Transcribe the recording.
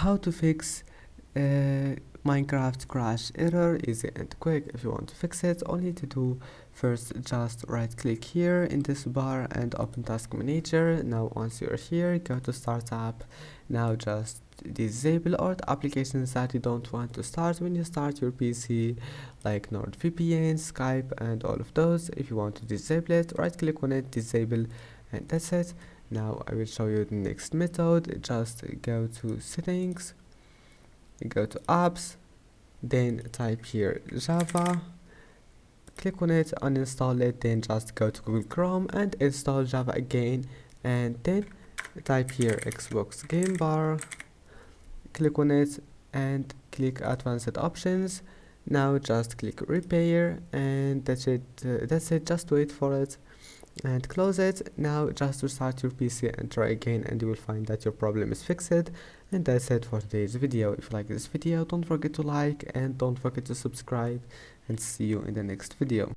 how to fix uh, Minecraft crash error, easy and quick. If you want to fix it, all you need to do first, just right click here in this bar and open task manager. Now once you're here, go to start app. Now just disable all the applications that you don't want to start when you start your PC, like NordVPN, Skype and all of those. If you want to disable it, right click on it, disable, and that's it. Now I will show you the next method. Just go to settings, go to apps, then type here Java, click on it, uninstall it, then just go to Google Chrome and install Java again, and then type here Xbox Game Bar, click on it and click advanced options. Now just click repair, and that's it. Just wait for it and close it. Now just restart your PC and try again, and you will find that your problem is fixed. And that's it for today's video. If you like this video, don't forget to like and don't forget to subscribe, and see you in the next video.